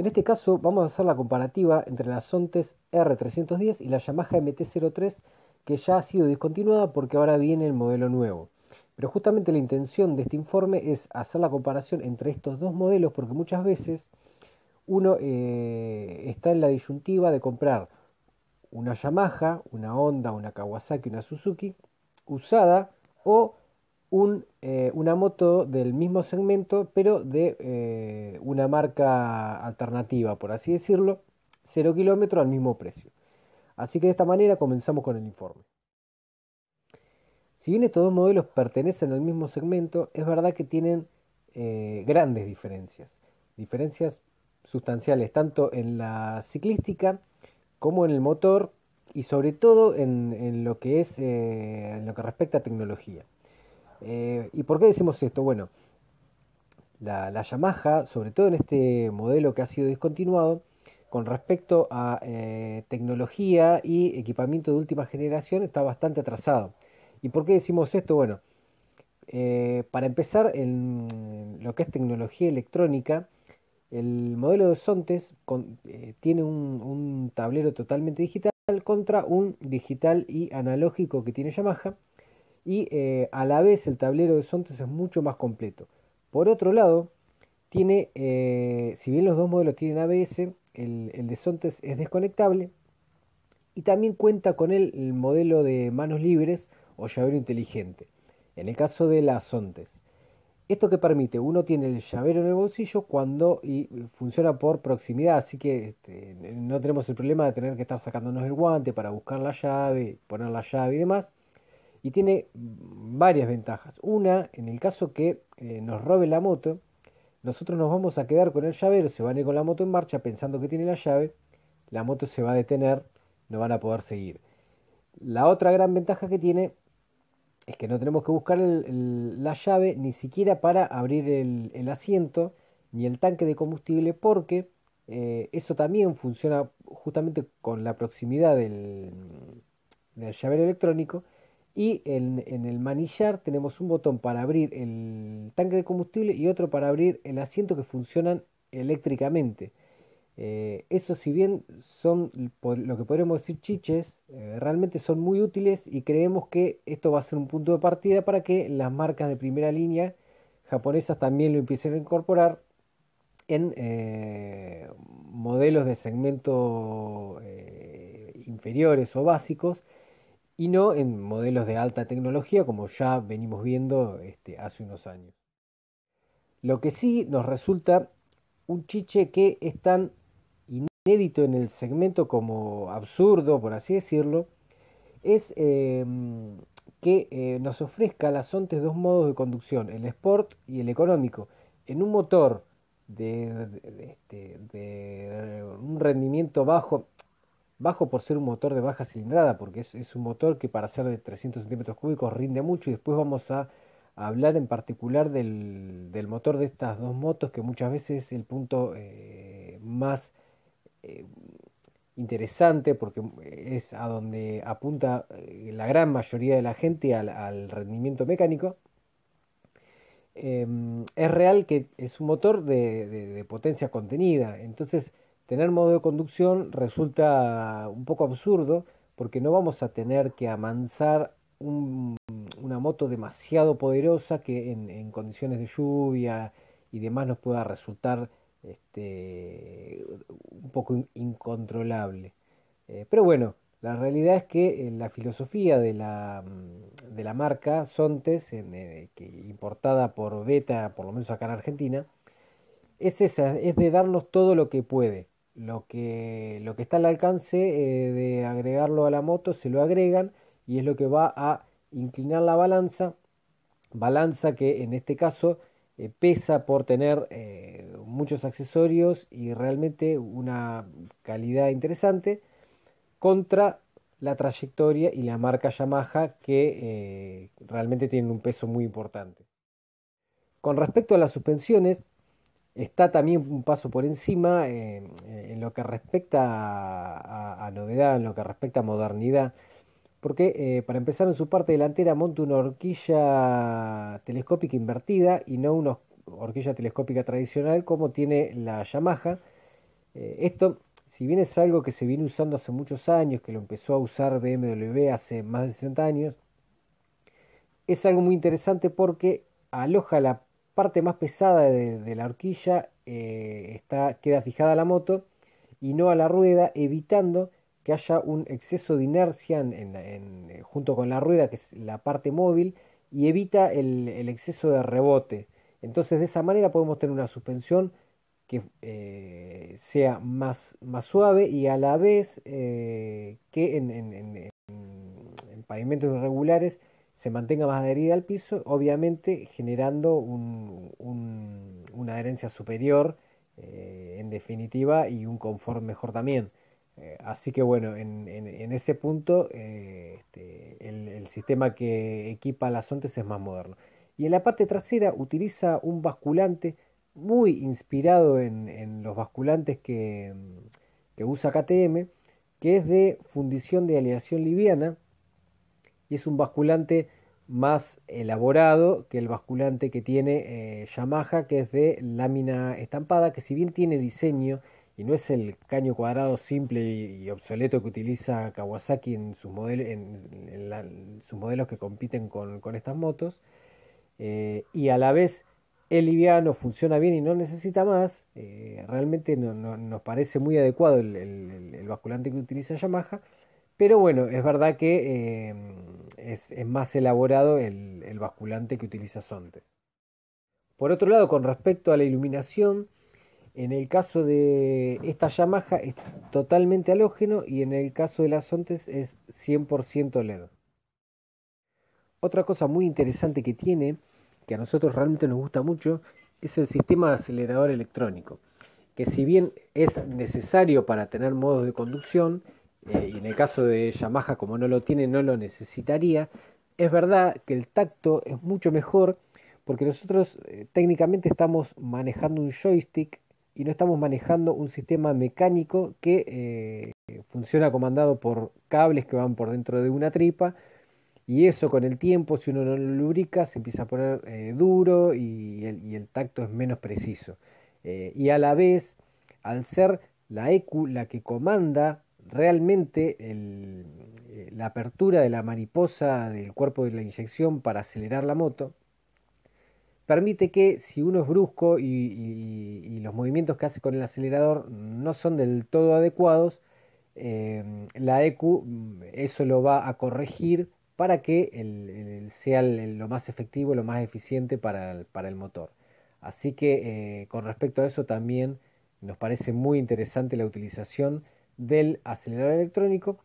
este caso vamos a hacer la comparativa entre la Sontes R310 y la Yamaha MT-03, que ya ha sido discontinuada porque ahora viene el modelo nuevo. Pero justamente la intención de este informe es hacer la comparación entre estos dos modelos, porque muchas veces uno está en la disyuntiva de comprar una Yamaha, una Honda, una Kawasaki, una Suzuki usada, o una moto del mismo segmento, pero de una marca alternativa, por así decirlo, 0 kilómetros al mismo precio. Así que de esta manera comenzamos con el informe. Si bien estos dos modelos pertenecen al mismo segmento, es verdad que tienen grandes diferencias sustanciales, tanto en la ciclística como en el motor y sobre todo en lo que es en lo que respecta a tecnología. ¿Y por qué decimos esto? Bueno, la Yamaha, sobre todo en este modelo que ha sido discontinuado, con respecto a tecnología y equipamiento de última generación, está bastante atrasado. ¿Y por qué decimos esto? Bueno, para empezar, en lo que es tecnología electrónica, el modelo de Sontes tiene un tablero totalmente digital contra un digital y analógico que tiene Yamaha, y a la vez el tablero de Sontes es mucho más completo. Por otro lado, tiene, si bien los dos modelos tienen ABS, el de Sontes es desconectable y también cuenta con el modelo de manos libres o llavero inteligente, en el caso de la Sontes. ¿Esto que permite? Uno tiene el llavero en el bolsillo y funciona por proximidad, así que no tenemos el problema de tener que estar sacándonos el guante para buscar la llave, poner la llave y demás. Y tiene varias ventajas. Una, en el caso que nos roben la moto, nosotros nos vamos a quedar con el llavero, se van a ir con la moto en marcha pensando que tiene la llave, la moto se va a detener, no van a poder seguir. La otra gran ventaja que tiene es que no tenemos que buscar la llave ni siquiera para abrir el asiento ni el tanque de combustible, porque eso también funciona justamente con la proximidad del llavero electrónico. Y en el manillar tenemos un botón para abrir el tanque de combustible y otro para abrir el asiento, que funcionan eléctricamente. Eso, si bien son lo que podríamos decir chiches, realmente son muy útiles y creemos que esto va a ser un punto de partida para que las marcas de primera línea japonesas también lo empiecen a incorporar en modelos de segmento inferiores o básicos, y no en modelos de alta tecnología como ya venimos viendo hace unos años. Lo que sí nos resulta un chiche que es tan inédito en el segmento como absurdo, por así decirlo, es que nos ofrezca la Sontes dos modos de conducción, el Sport y el económico, en un motor de un rendimiento bajo por ser un motor de baja cilindrada, porque es un motor que para ser de 300 centímetros cúbicos rinde mucho, y después vamos a hablar en particular del motor de estas dos motos, que muchas veces es el punto más eh, interesante, porque es a donde apunta la gran mayoría de la gente al rendimiento mecánico. Es real que es un motor de potencia contenida, entonces tener modo de conducción resulta un poco absurdo, porque no vamos a tener que amansar una moto demasiado poderosa que en condiciones de lluvia y demás nos pueda resultar un poco incontrolable. Pero bueno, la realidad es que la filosofía de la marca Sontes, que importada por Beta, por lo menos acá en Argentina, es esa, es de darnos todo lo que puede. Lo que está al alcance de agregarlo a la moto, se lo agregan, y es lo que va a inclinar la balanza que en este caso pesa por tener muchos accesorios y realmente una calidad interesante, contra la trayectoria y la marca Yamaha, que realmente tienen un peso muy importante. Con respecto a las suspensiones, está también un paso por encima en lo que respecta a novedad, en lo que respecta a modernidad, porque para empezar, en su parte delantera monta una horquilla telescópica invertida y no una horquilla telescópica tradicional como tiene la Yamaha, Esto, si bien es algo que se viene usando hace muchos años, que lo empezó a usar BMW hace más de 60 años, es algo muy interesante porque aloja la parte más pesada de la horquilla, queda fijada a la moto y no a la rueda, evitando que haya un exceso de inercia junto con la rueda, que es la parte móvil, y evita el exceso de rebote. Entonces de esa manera podemos tener una suspensión que sea más suave y a la vez que en pavimentos irregulares se mantenga más adherida al piso, obviamente generando una adherencia superior en definitiva y un confort mejor también. Así que bueno, en ese punto el sistema que equipa las Ontes es más moderno. Y en la parte trasera utiliza un basculante muy inspirado en los basculantes que usa KTM, que es de fundición de aleación liviana y es un basculante más elaborado que el basculante que tiene Yamaha, que es de lámina estampada, que si bien tiene diseño y no es el caño cuadrado simple y obsoleto que utiliza Kawasaki en sus modelos que compiten con estas motos, y a la vez es liviano, funciona bien y no necesita más, realmente nos parece muy adecuado el basculante que utiliza Yamaha, pero bueno, es verdad que es más elaborado el basculante que utiliza Sontes. Por otro lado, con respecto a la iluminación, en el caso de esta Yamaha es totalmente halógeno y en el caso de las Sontes es 100% LED. Otra cosa muy interesante que tiene, que a nosotros realmente nos gusta mucho, es el sistema de acelerador electrónico, que si bien es necesario para tener modos de conducción, y en el caso de Yamaha como no lo tiene no lo necesitaría, es verdad que el tacto es mucho mejor porque nosotros técnicamente estamos manejando un joystick y no estamos manejando un sistema mecánico que funciona comandado por cables que van por dentro de una tripa, y eso con el tiempo, si uno no lo lubrica, se empieza a poner duro y el tacto es menos preciso. Y a la vez, al ser la EQ la que comanda realmente la apertura de la mariposa del cuerpo de la inyección para acelerar la moto, permite que si uno es brusco y los movimientos que hace con el acelerador no son del todo adecuados, la EQ eso lo va a corregir para que sea lo más efectivo, lo más eficiente para el motor. Así que con respecto a eso también nos parece muy interesante la utilización del acelerador electrónico,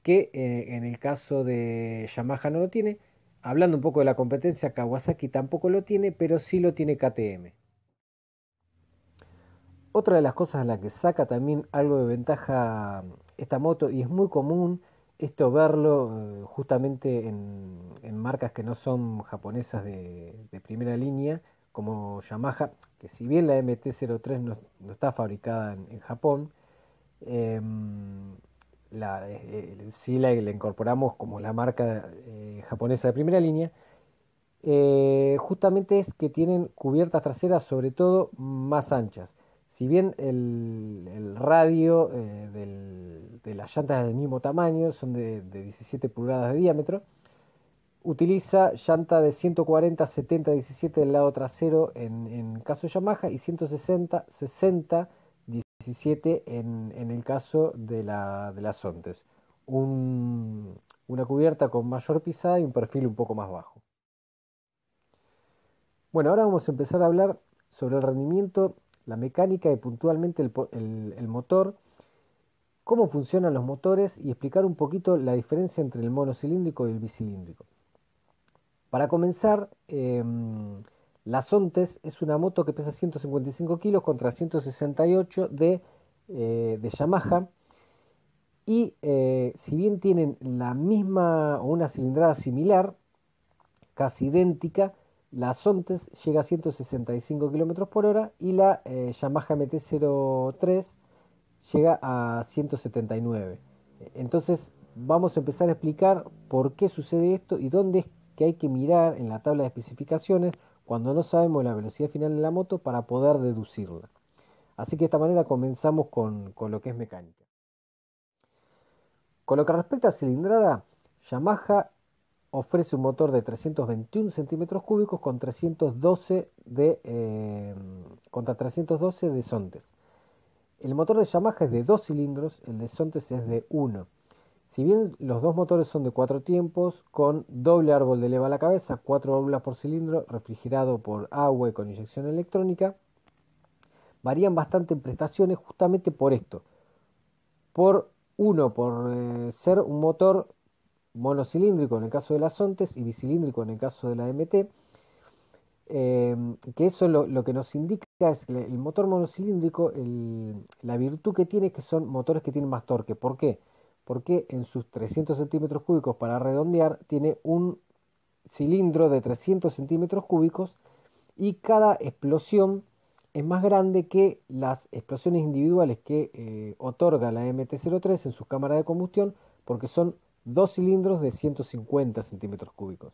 que en el caso de Yamaha no lo tiene. Hablando un poco de la competencia, Kawasaki tampoco lo tiene, pero sí lo tiene KTM. Otra de las cosas en la que saca también algo de ventaja esta moto, y es muy común esto verlo justamente en marcas que no son japonesas de primera línea, como Yamaha, que si bien la MT-03 no está fabricada en Japón, eh, sí la incorporamos como la marca japonesa de primera línea. Justamente es que tienen cubiertas traseras sobre todo más anchas. Si bien el radio de las llantas es del mismo tamaño, son de 17 pulgadas de diámetro, utiliza llanta de 140, 70, 17 del lado trasero en caso de Yamaha y 160, 60, 17 en el caso de las Sontes. Una cubierta con mayor pisada y un perfil un poco más bajo. Bueno, ahora vamos a empezar a hablar sobre el rendimiento, la mecánica y puntualmente el motor, cómo funcionan los motores y explicar un poquito la diferencia entre el monocilíndrico y el bicilíndrico. Para comenzar, la Sontes es una moto que pesa 155 kilos contra 168 de Yamaha, y si bien tienen la misma o una cilindrada similar, casi idéntica, la Sontes llega a 165 km por hora y la Yamaha MT-03 llega a 179. Entonces vamos a empezar a explicar por qué sucede esto y dónde es que hay que mirar en la tabla de especificaciones cuando no sabemos la velocidad final de la moto para poder deducirla. Así que de esta manera comenzamos con lo que es mecánica. Con lo que respecta a cilindrada, Yamaha ofrece un motor de 321 centímetros cúbicos con 312 contra 312 de Sontes. El motor de Yamaha es de 2 cilindros, el de Sontes es de 1. Si bien los dos motores son de 4 tiempos, con doble árbol de leva a la cabeza, 4 válvulas por cilindro, refrigerado por agua y con inyección electrónica, varían bastante en prestaciones justamente por esto. Por ser un motor monocilíndrico en el caso de la Sontes y bicilíndrico en el caso de la MT, que eso lo que nos indica es que el motor monocilíndrico, la virtud que tiene es que son motores que tienen más torque. ¿Por qué? Porque en sus 300 centímetros cúbicos, para redondear, tiene un cilindro de 300 centímetros cúbicos y cada explosión es más grande que las explosiones individuales que otorga la MT-03 en sus cámaras de combustión, porque son dos cilindros de 150 centímetros cúbicos.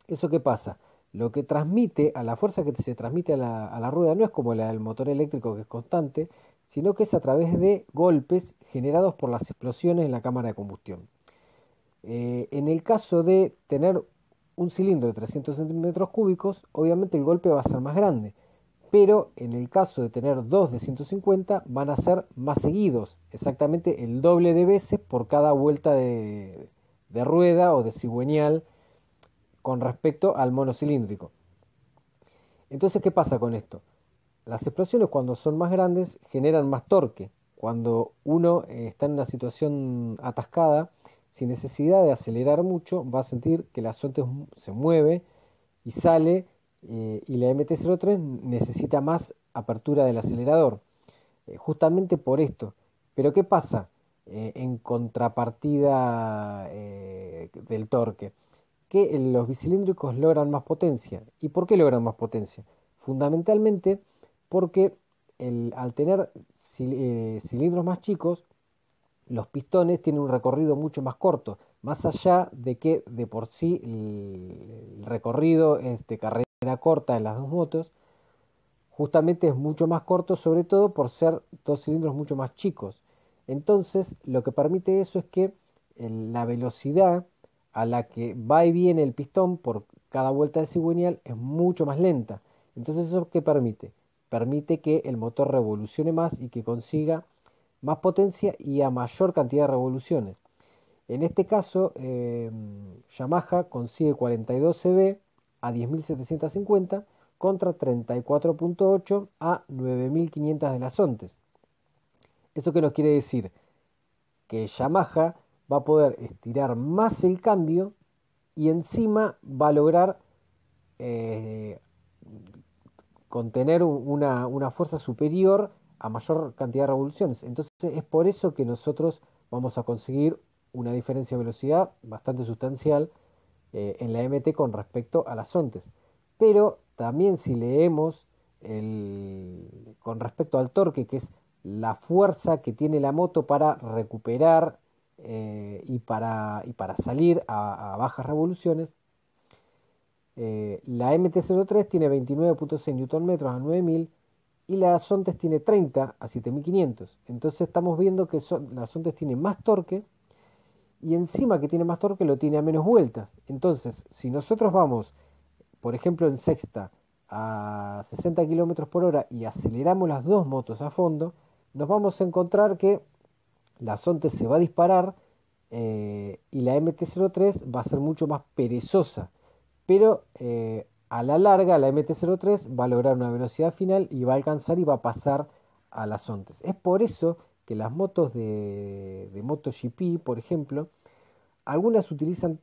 ¿Eso qué pasa? Lo que transmite, a la fuerza que se transmite a la rueda, no es como la del motor eléctrico que es constante, sino que es a través de golpes generados por las explosiones en la cámara de combustión. En el caso de tener un cilindro de 300 centímetros cúbicos, obviamente el golpe va a ser más grande, pero en el caso de tener dos de 150 van a ser más seguidos, exactamente el doble de veces por cada vuelta de rueda o de cigüeñal con respecto al monocilíndrico. Entonces, ¿qué pasa con esto? Las explosiones cuando son más grandes generan más torque. Cuando uno está en una situación atascada, sin necesidad de acelerar mucho, va a sentir que la Sontes se mueve y sale, y la MT-03 necesita más apertura del acelerador. Justamente por esto. Pero ¿qué pasa en contrapartida del torque? Que los bicilíndricos logran más potencia. ¿Y por qué logran más potencia? Fundamentalmente porque al tener cilindros más chicos, los pistones tienen un recorrido mucho más corto, más allá de que de por sí el recorrido es de carrera corta en las dos motos, justamente es mucho más corto, sobre todo por ser dos cilindros mucho más chicos. Entonces, lo que permite eso es que la velocidad a la que va y viene el pistón por cada vuelta de cigüeñal es mucho más lenta. Entonces, ¿eso qué permite? Permite que el motor revolucione más y que consiga más potencia y a mayor cantidad de revoluciones. En este caso, Yamaha consigue 42 cb a 10.750 contra 34.8 a 9.500 de las Sontes. ¿Eso qué nos quiere decir? Que Yamaha va a poder estirar más el cambio y encima va a lograr contener una fuerza superior a mayor cantidad de revoluciones. Entonces es por eso que nosotros vamos a conseguir una diferencia de velocidad bastante sustancial en la MT con respecto a las Sontes. Pero también si leemos con respecto al torque, que es la fuerza que tiene la moto para recuperar y para salir a bajas revoluciones, la MT-03 tiene 29.6 Nm a 9000 y la Sontes tiene 30 a 7500. Entonces estamos viendo que la Sontes tiene más torque y encima que tiene más torque lo tiene a menos vueltas. Entonces, si nosotros vamos, por ejemplo, en sexta a 60 km por hora y aceleramos las dos motos a fondo, nos vamos a encontrar que la Sontes se va a disparar y la MT-03 va a ser mucho más perezosa. Pero a la larga la MT-03 va a lograr una velocidad final y va a alcanzar y va a pasar a las Sontes. Es por eso que las motos de MotoGP, por ejemplo, algunas utilizan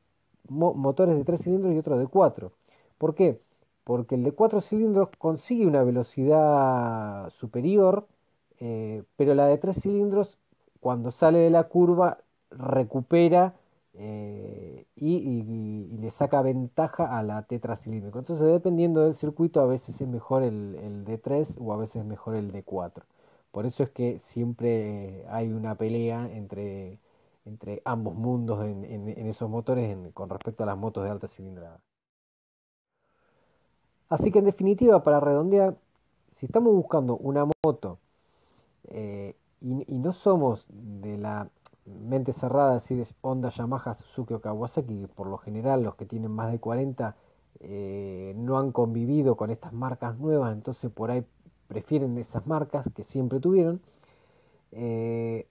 motores de 3 cilindros y otros de 4. ¿Por qué? Porque el de 4 cilindros consigue una velocidad superior, pero la de 3 cilindros, cuando sale de la curva, recupera y le saca ventaja a la tetracilíndrico. Entonces, dependiendo del circuito, a veces es mejor el D3 o a veces es mejor el D4. Por eso es que siempre hay una pelea entre ambos mundos en esos motores con respecto a las motos de alta cilindrada. Así que en definitiva, para redondear, si estamos buscando una moto y no somos de la mente cerrada, decir es Honda, Yamaha, Suzuki o Kawasaki, que por lo general los que tienen más de 40 no han convivido con estas marcas nuevas, entonces por ahí prefieren esas marcas que siempre tuvieron. eh,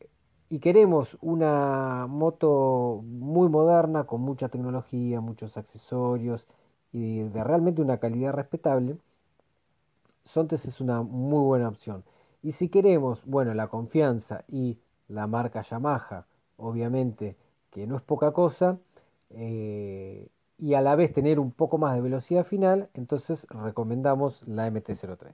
y queremos una moto muy moderna, con mucha tecnología, muchos accesorios y de realmente una calidad respetable. Sontes es una muy buena opción. Y si queremos, bueno, la confianza y la marca Yamaha, obviamente, que no es poca cosa, y a la vez tener un poco más de velocidad final, entonces recomendamos la MT-03.